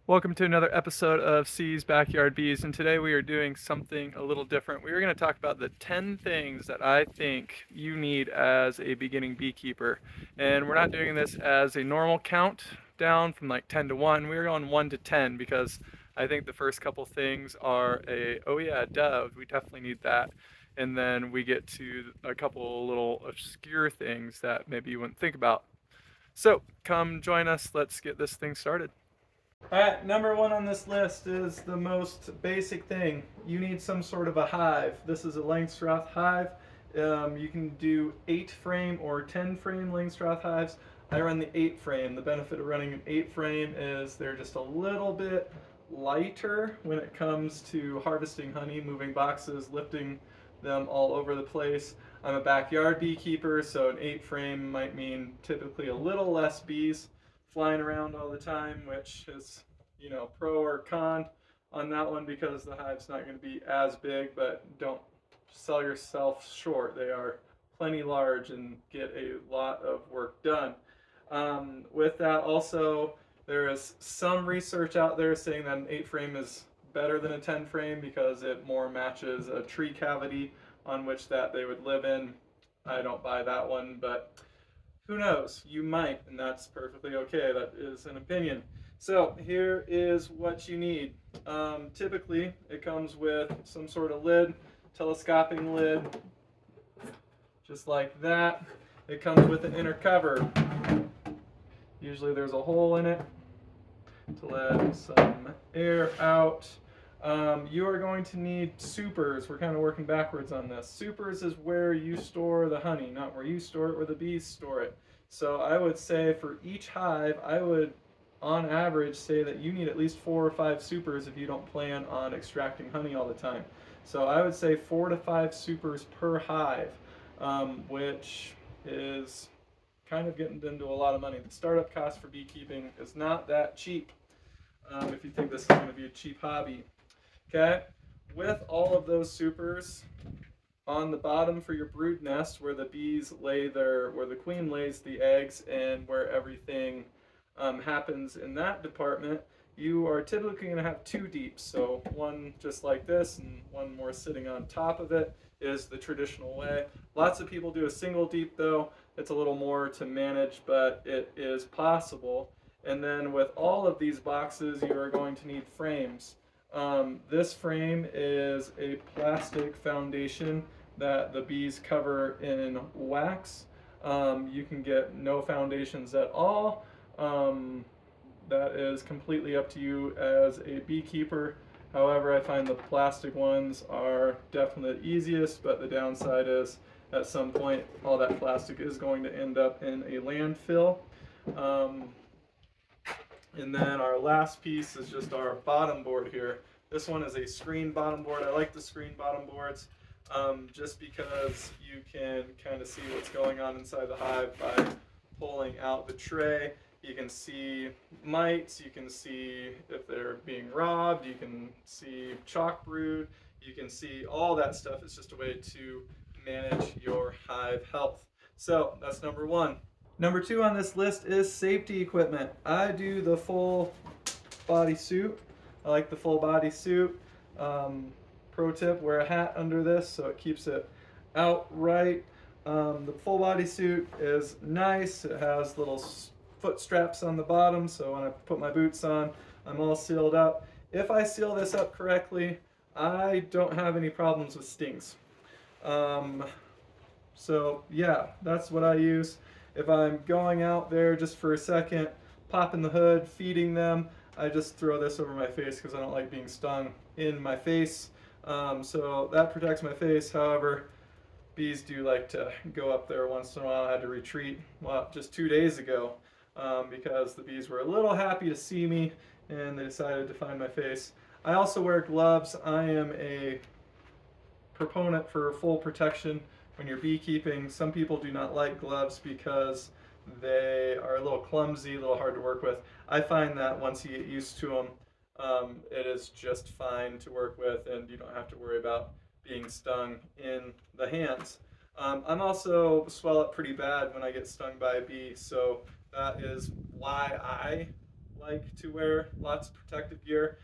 Welcome to another episode of C's Backyard Bees, and today we are doing something a little different. We are going to talk about the 10 things that I think you need as a beginning beekeeper. And we're not doing this as a normal count down from like 10 to 1. We're going 1 to 10 because I think the first couple things are oh yeah, duh, we definitely need that. And then we get to a couple little obscure things that maybe you wouldn't think about. So come join us. Let's get this thing started. All right, number one on this list is the most basic thing. You need some sort of a hive. This is a Langstroth hive. You can do 8 frame or 10 frame Langstroth hives. I run the 8 frame. The benefit of running an 8 frame is they're just a little bit lighter when it comes to harvesting honey, moving boxes, lifting them all over the place. I'm a backyard beekeeper, so an 8 frame might mean typically a little less bees flying around all the time, which is, pro or con on that one because the hive's not going to be as big, but don't sell yourself short. They are plenty large and get a lot of work done. With that, also, there is some research out there saying that an 8 frame is better than a 10 frame because it more matches a tree cavity on which that they would live in. I don't buy that one, but who knows? You might, and that's perfectly okay. That is an opinion. So here is what you need. Typically, it comes with some sort of lid, telescoping lid, just like that. It comes with an inner cover. Usually there's a hole in it to let some air out. You are going to need supers. We're kind of working backwards on this. Supers is where you store the honey, not where you store it, where the bees store it. So I would say for each hive, I would on average say that you need at least 4 or 5 supers if you don't plan on extracting honey all the time. So I would say 4 to 5 supers per hive, which is kind of getting into a lot of money. The startup cost for beekeeping is not that cheap if you think this is going to be a cheap hobby. Okay, with all of those supers on the bottom for your brood nest, where the bees lay where the queen lays the eggs, and where everything happens in that department, you are typically going to have 2 deeps. So one just like this, and one more sitting on top of it is the traditional way. Lots of people do a single deep though. It's a little more to manage, but it is possible. And then with all of these boxes, you are going to need frames. This frame is a plastic foundation that the bees cover in wax. You can get no foundations at all. That is completely up to you as a beekeeper. However, I find the plastic ones are definitely the easiest, but the downside is at some point all that plastic is going to end up in a landfill. Um, and then our last piece is just our bottom board here. This one is a screen bottom board. I like the screen bottom boards just because you can kind of see what's going on inside the hive by pulling out the tray. You can see mites, you can see if they're being robbed, you can see chalk brood, you can see all that stuff. It's just a way to manage your hive health. So that's number one. Number two on this list is safety equipment. I do the full body suit. I like the full body suit. Pro tip, wear a hat under this so it keeps it outright. The full body suit is nice. It has little foot straps on the bottom, so when I put my boots on, I'm all sealed up. If I seal this up correctly, I don't have any problems with stings. Um, so yeah, that's what I use. If I'm going out there just for a second, popping the hood, feeding them, I just throw this over my face because I don't like being stung in my face. So that protects my face. However, bees do like to go up there once in a while. I had to retreat, well, just 2 days ago because the bees were a little happy to see me and they decided to find my face. I also wear gloves. I am a proponent for full protection when you're beekeeping. Some people do not like gloves because they are a little clumsy, a little hard to work with. I find that once you get used to them, it is just fine to work with, and you don't have to worry about being stung in the hands. I'm also swell up pretty bad when I get stung by a bee, so that is why I like to wear lots of protective gear.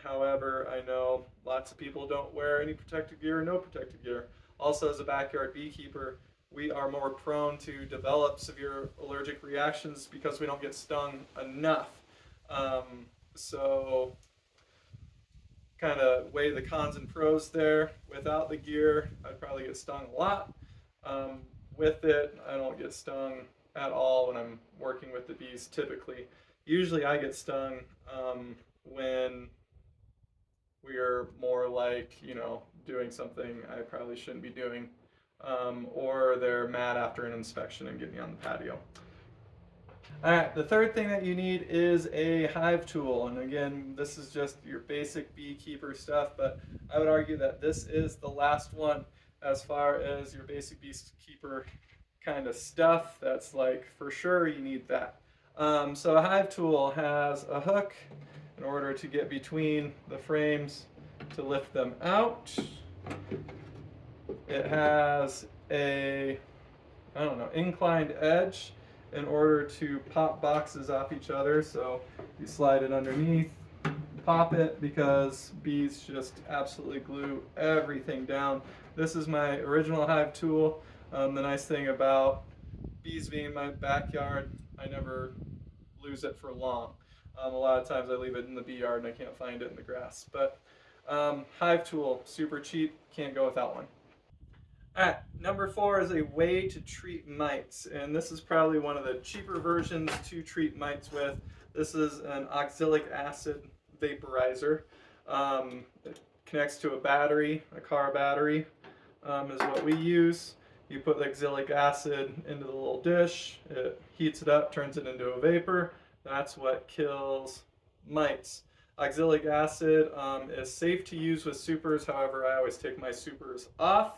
However, I know lots of people don't wear any protective gear or no protective gear. Also, as a backyard beekeeper, we are more prone to develop severe allergic reactions because we don't get stung enough. Um, so, kind of weigh the cons and pros there. Without the gear, I'd probably get stung a lot. Um, with it, I don't get stung at all when I'm working with the bees typically. Usually, I get stung when we are more like, doing something I probably shouldn't be doing, or they're mad after an inspection and get me on the patio. All right, the third thing that you need is a hive tool. And again, this is just your basic beekeeper stuff, but I would argue that this is the last one as far as your basic beekeeper kind of stuff. That's like for sure you need that. So a hive tool has a hook in order to get between the frames to lift them out. It has a, I don't know, inclined edge in order to pop boxes off each other. So you slide it underneath, pop it, because bees just absolutely glue everything down. This is my original hive tool. The nice thing about bees being in my backyard, I never lose it for long. A lot of times I leave it in the bee yard and I can't find it in the grass. But hive tool, super cheap, can't go without one. All right, number 4 is a way to treat mites, and this is probably one of the cheaper versions to treat mites with. This is an oxalic acid vaporizer. It connects to a battery, a car battery, is what we use. You put the oxalic acid into the little dish, it heats it up, turns it into a vapor. That's what kills mites. Oxalic acid is safe to use with supers, however, I always take my supers off.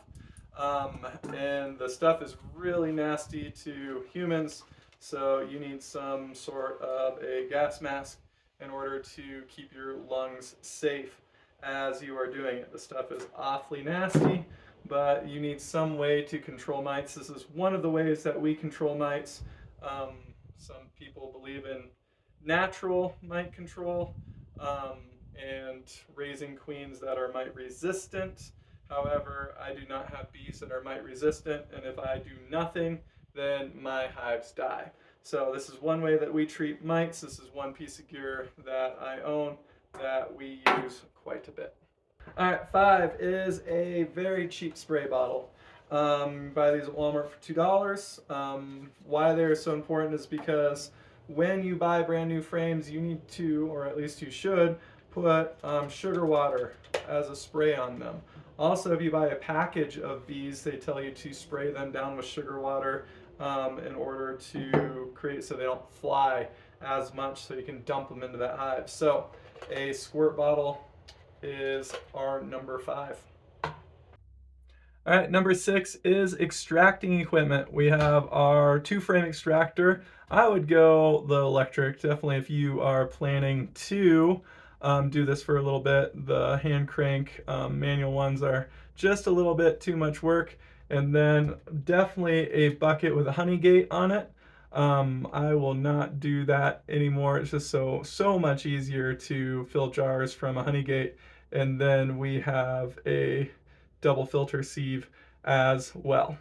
And the stuff is really nasty to humans, so you need some sort of a gas mask in order to keep your lungs safe as you are doing it. The stuff is awfully nasty, but you need some way to control mites. This is one of the ways that we control mites. Um, some people believe in natural mite control and raising queens that are mite resistant. However, I do not have bees that are mite resistant, and if I do nothing, then my hives die. So this is one way that we treat mites. This is one piece of gear that I own that we use quite a bit. All right, 5 is a very cheap spray bottle. Buy these at Walmart for $2. Why they're so important is because when you buy brand new frames, you need to, or at least you should, put sugar water as a spray on them. Also, if you buy a package of bees, they tell you to spray them down with sugar water in order to create so they don't fly as much, so you can dump them into that hive. So a squirt bottle is our number 5. All right, number 6 is extracting equipment. We have our 2-frame extractor. I would go the electric, definitely, if you are planning to do this for a little bit. The hand crank manual ones are just a little bit too much work. And then definitely a bucket with a honey gate on it. I will not do that anymore. It's just so much easier to fill jars from a honey gate. And then we have a double filter sieve as well.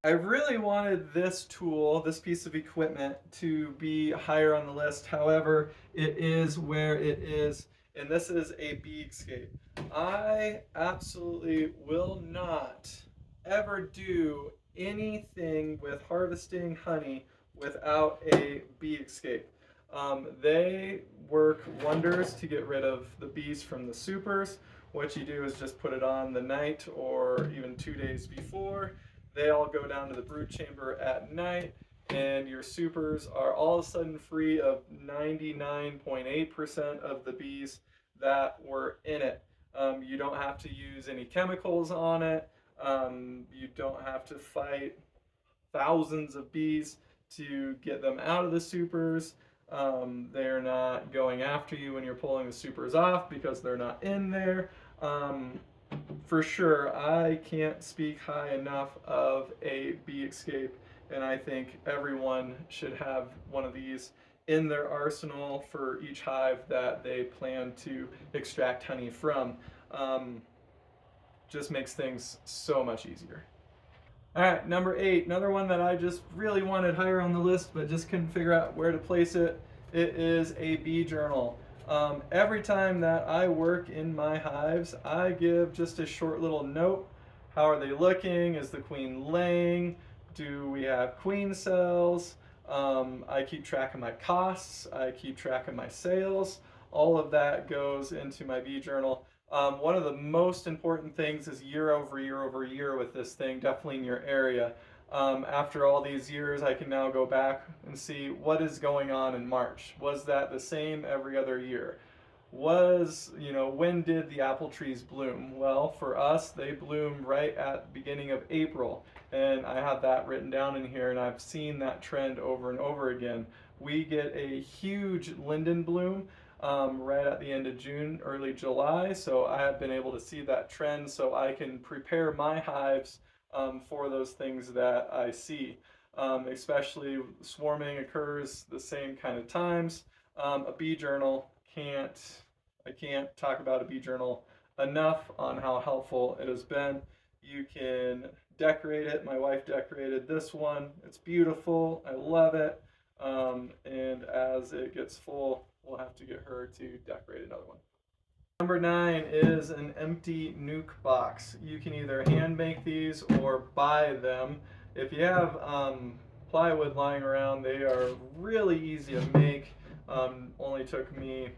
I really wanted this tool, this piece of equipment, to be higher on the list. However, it is where it is, and this is a bee escape. I absolutely will not ever do anything with harvesting honey without a bee escape. They work wonders to get rid of the bees from the supers. What you do is just put it on the night or even 2 days before. They all go down to the brood chamber at night, and your supers are all of a sudden free of 99.8% of the bees that were in it. You don't have to use any chemicals on it. You don't have to fight thousands of bees to get them out of the supers. They're not going after you when you're pulling the supers off because they're not in there. For sure, I can't speak high enough of a bee escape, and I think everyone should have one of these in their arsenal for each hive that they plan to extract honey from. Um, just makes things so much easier. All right, number 8, another one that I just really wanted higher on the list, but just couldn't figure out where to place it. It is a bee journal. Every time that I work in my hives, I give just a short little note. How are they looking? Is the queen laying? Do we have queen cells? I keep track of my costs. I keep track of my sales. All of that goes into my bee journal. One of the most important things is year over year over year with this thing, definitely in your area. After all these years, I can now go back and see what is going on in March. Was that the same every other year? When did the apple trees bloom? Well, for us, they bloom right at the beginning of April. And I have that written down in here, and I've seen that trend over and over again. We get a huge linden bloom right at the end of June, early July. So I have been able to see that trend so I can prepare my hives for those things that I see. Especially swarming occurs the same kind of times. A bee journal I can't talk about a bee journal enough on how helpful it has been. You can decorate it. My wife decorated this one. It's beautiful. I love it. And as it gets full, we'll have to get her to decorate another one. Number 9 is an empty nuke box. You can either hand make these or buy them. If you have plywood lying around, they are really easy to make. Only took me,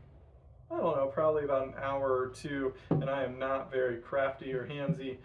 I don't know, probably about an hour or two, and I am not very crafty or handsy.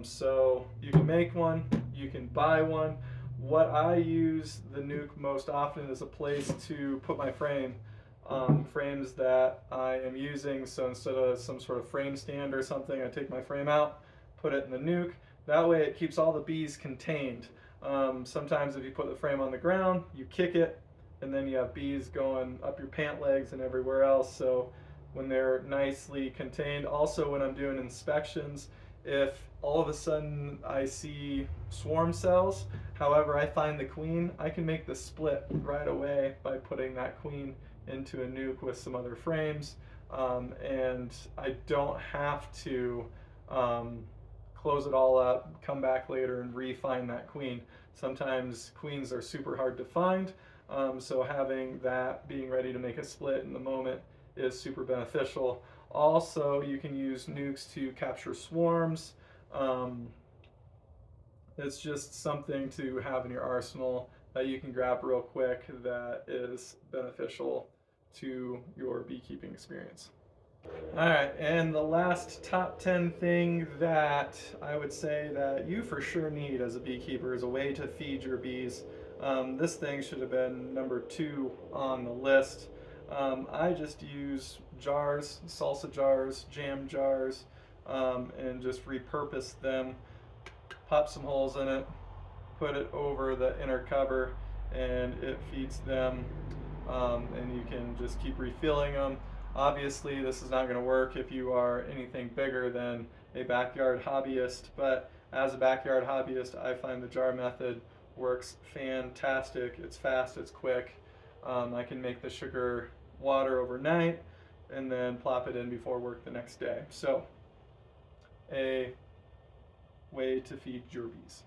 So you can make one, you can buy one. What I use the nuke most often is a place to put my frames that I am using. So instead of some sort of frame stand or something, I take my frame out, put it in the nuke. That way it keeps all the bees contained. Sometimes if you put the frame on the ground, you kick it, and then you have bees going up your pant legs and everywhere else. So when they're nicely contained, also when I'm doing inspections, if all of a sudden I see swarm cells, however I find the queen, I can make the split right away by putting that queen into a nuke with some other frames, and I don't have to close it all up, come back later and re-find that queen. Sometimes queens are super hard to find, so having that being ready to make a split in the moment is super beneficial. Also, you can use nukes to capture swarms. Um, it's just something to have in your arsenal that you can grab real quick that is beneficial to your beekeeping experience. All right, and the last top 10 thing that I would say that you for sure need as a beekeeper is a way to feed your bees. This thing should have been number 2 on the list. I just use jars, salsa jars, jam jars, and just repurpose them, pop some holes in it, put it over the inner cover, and it feeds them. And you can just keep refilling them. Obviously, this is not going to work if you are anything bigger than a backyard hobbyist, but as a backyard hobbyist, I find the jar method works fantastic. It's fast, it's quick. I can make the sugar water overnight and then plop it in before work the next day. So, a way to feed your bees.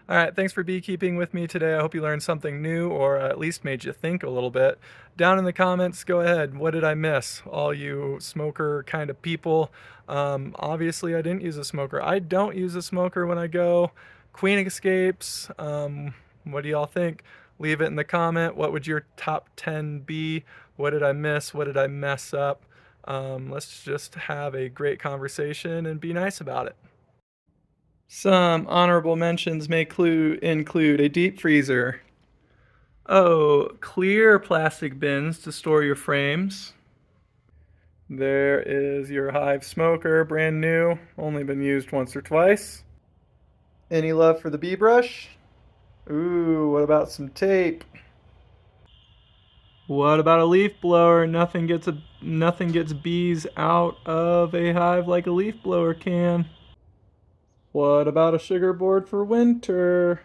All right, thanks for beekeeping with me today. I hope you learned something new or at least made you think a little bit. Down in the comments, go ahead. What did I miss? All you smoker kind of people. Obviously, I didn't use a smoker. I don't use a smoker when I go. Queen escapes. What do y'all think? Leave it in the comment. What would your top 10 be? What did I miss? What did I mess up? Let's just have a great conversation and be nice about it. Some honorable mentions may include a deep freezer. Oh, clear plastic bins to store your frames. There is your Hive smoker, brand new, only been used once or twice. Any love for the bee brush? Ooh, what about some tape? What about a leaf blower? Nothing gets bees out of a hive like a leaf blower can. What about a sugar board for winter?